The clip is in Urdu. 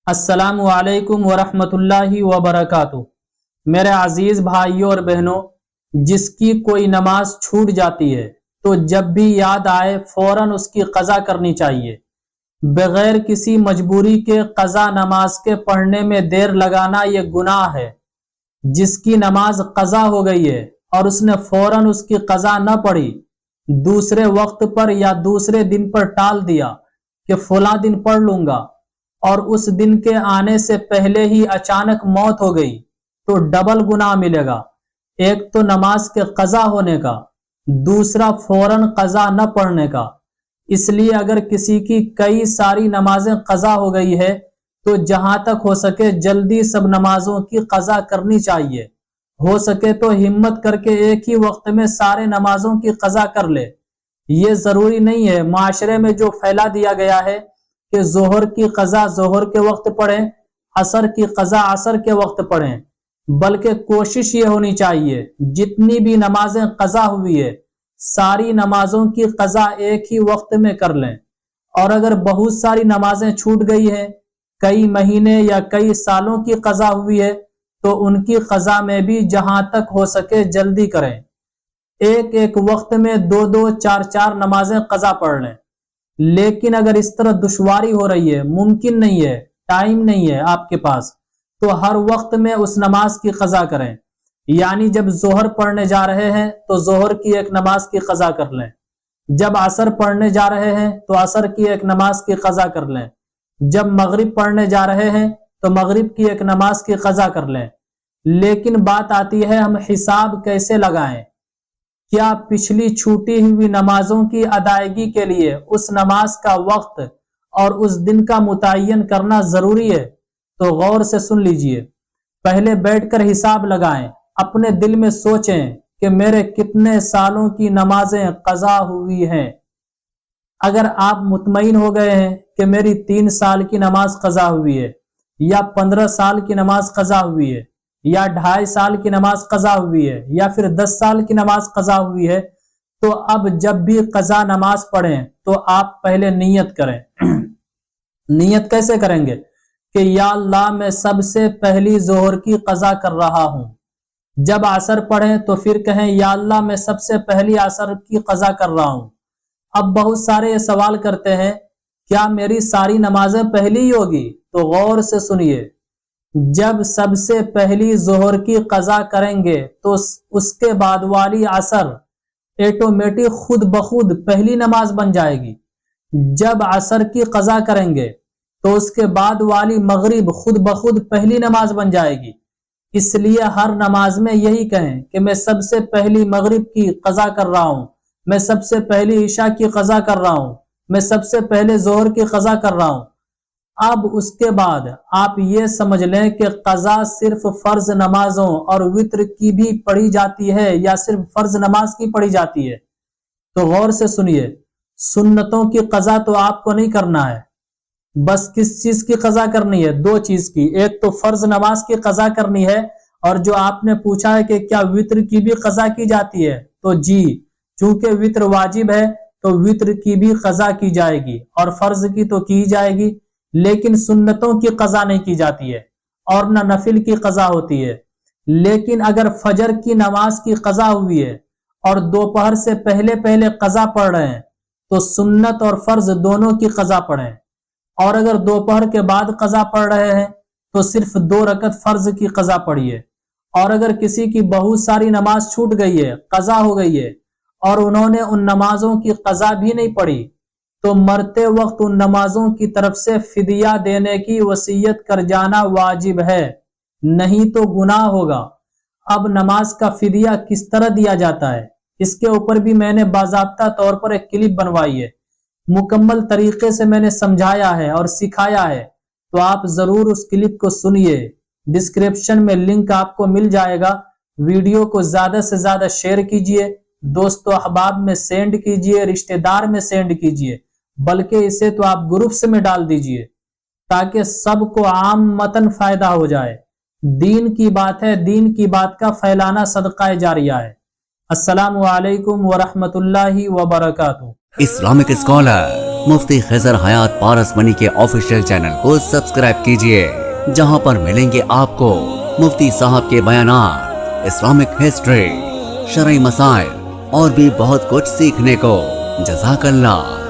السلام علیکم ورحمۃ اللہ وبرکاتہ۔ میرے عزیز بھائیوں اور بہنوں، جس کی کوئی نماز چھوٹ جاتی ہے تو جب بھی یاد آئے فوراً اس کی قضا کرنی چاہیے۔ بغیر کسی مجبوری کے قضا نماز کے پڑھنے میں دیر لگانا یہ گناہ ہے۔ جس کی نماز قضا ہو گئی ہے اور اس نے فوراً اس کی قضا نہ پڑھی، دوسرے وقت پر یا دوسرے دن پر ٹال دیا کہ فلاں دن پڑھ لوں گا، اور اس دن کے آنے سے پہلے ہی اچانک موت ہو گئی تو ڈبل گناہ ملے گا۔ ایک تو نماز کے قضا ہونے کا، دوسرا فوراً قضا نہ پڑھنے کا۔ اس لیے اگر کسی کی کئی ساری نمازیں قضا ہو گئی ہے تو جہاں تک ہو سکے جلدی سب نمازوں کی قضا کرنی چاہیے۔ ہو سکے تو ہمت کر کے ایک ہی وقت میں سارے نمازوں کی قضا کر لے۔ یہ ضروری نہیں ہے معاشرے میں جو پھیلا دیا گیا ہے کہ ظہر کی قضا ظہر کے وقت پڑھیں، عصر کی قضا عصر کے وقت پڑھیں، بلکہ کوشش یہ ہونی چاہیے جتنی بھی نمازیں قضا ہوئی ہے ساری نمازوں کی قضا ایک ہی وقت میں کر لیں۔ اور اگر بہت ساری نمازیں چھوٹ گئی ہیں، کئی مہینے یا کئی سالوں کی قضا ہوئی ہے، تو ان کی قضا میں بھی جہاں تک ہو سکے جلدی کریں۔ ایک ایک وقت میں دو دو چار چار نمازیں قضا پڑھ لیں۔ لیکن اگر اس طرح دشواری ہو رہی ہے، ممکن نہیں ہے، ٹائم نہیں ہے آپ کے پاس، تو ہر وقت میں اس نماز کی قضا کریں۔ یعنی جب ظہر پڑھنے جا رہے ہیں تو ظہر کی ایک نماز کی قضا کر لیں، جب عصر پڑھنے جا رہے ہیں تو عصر کی ایک نماز کی قضا کر لیں، جب مغرب پڑھنے جا رہے ہیں تو مغرب کی ایک نماز کی قضا کر لیں۔ لیکن بات آتی ہے ہم حساب کیسے لگائیں؟ کیا پچھلی چھوٹی ہوئی نمازوں کی ادائیگی کے لیے اس نماز کا وقت اور اس دن کا متعین کرنا ضروری ہے؟ تو غور سے سن لیجئے۔ پہلے بیٹھ کر حساب لگائیں، اپنے دل میں سوچیں کہ میرے کتنے سالوں کی نمازیں قضا ہوئی ہیں۔ اگر آپ مطمئن ہو گئے ہیں کہ میری 3 سال کی نماز قضا ہوئی ہے، یا 15 سال کی نماز قضا ہوئی ہے، یا 2.5 سال کی نماز قضا ہوئی ہے، یا پھر 10 سال کی نماز قضا ہوئی ہے، تو اب جب بھی قضا نماز پڑھیں تو آپ پہلے نیت کریں۔ نیت کیسے کریں گے؟ کہ یا اللہ میں سب سے پہلی ظہر کی قضا کر رہا ہوں۔ جب عصر پڑھیں تو پھر کہیں یا اللہ میں سب سے پہلی عصر کی قضا کر رہا ہوں۔ اب بہت سارے یہ سوال کرتے ہیں کیا میری ساری نمازیں پہلی ہی ہوگی؟ تو غور سے سنیے، جب سب سے پہلی ظہر کی قضا کریں گے تو اس کے بعد والی عصر ایٹومیٹک خود بخود پہلی نماز بن جائے گی۔ جب عصر کی قضا کریں گے تو اس کے بعد والی مغرب خود بخود پہلی نماز بن جائے گی۔ اس لیے ہر نماز میں یہی کہیں کہ میں سب سے پہلی مغرب کی قضا کر رہا ہوں، میں سب سے پہلی عشاء کی قضا کر رہا ہوں، میں سب سے پہلے ظہر کی قضا کر رہا ہوں۔ اب اس کے بعد آپ یہ سمجھ لیں کہ قضا صرف فرض نمازوں اور وتر کی بھی پڑھی جاتی ہے یا صرف فرض نماز کی پڑھی جاتی ہے؟ تو غور سے سنیے، سنتوں کی قضا تو آپ کو نہیں کرنا ہے۔ بس کس چیز کی قضا کرنی ہے؟ 2 چیز کی، ایک تو فرض نماز کی قضا کرنی ہے، اور جو آپ نے پوچھا ہے کہ کیا وتر کی بھی قضا کی جاتی ہے، تو جی، چونکہ وتر واجب ہے تو وتر کی بھی قضا کی جائے گی، اور فرض کی تو کی جائے گی، لیکن سنتوں کی قضا نہیں کی جاتی ہے، اور نہ نفل کی قضا ہوتی ہے۔ لیکن اگر فجر کی نماز کی قضا ہوئی ہے اور دوپہر سے پہلے پہلے قضا پڑھ رہے ہیں تو سنت اور فرض دونوں کی قضا پڑھیں، اور اگر دوپہر کے بعد قضا پڑھ رہے ہیں تو صرف 2 رکعت فرض کی قضا پڑھیے۔ اور اگر کسی کی بہت ساری نماز چھوٹ گئی ہے، قضا ہو گئی ہے، اور انہوں نے ان نمازوں کی قضا بھی نہیں پڑھی، تو مرتے وقت ان نمازوں کی طرف سے فدیہ دینے کی وصیت کر جانا واجب ہے، نہیں تو گناہ ہوگا۔ اب نماز کا فدیہ کس طرح دیا جاتا ہے، اس کے اوپر بھی میں نے باضابطہ طور پر ایک کلپ بنوائی ہے، مکمل طریقے سے میں نے سمجھایا ہے اور سکھایا ہے، تو آپ ضرور اس کلپ کو سنیے۔ ڈسکرپشن میں لنک آپ کو مل جائے گا۔ ویڈیو کو زیادہ سے زیادہ شیئر کیجئے، دوست و احباب میں سینڈ کیجئے، رشتہ دار میں سینڈ کیجئے، بلکہ اسے تو آپ گروپس میں ڈال دیجئے تاکہ سب کو عام متن فائدہ ہو جائے۔ دین کی بات ہے، دین کی بات کا پھیلانا صدقہ جاریہ ہے۔ السلام علیکم ورحمۃ اللہ وبرکاتہ۔ Islamic scholar مفتی خضر حیات پارس منی کے آفیشیل چینل کو سبسکرائب کیجئے، جہاں پر ملیں گے آپ کو مفتی صاحب کے بیانات، اسلامک ہسٹری، شرعی مسائل اور بھی بہت کچھ سیکھنے کو۔ جزاک اللہ۔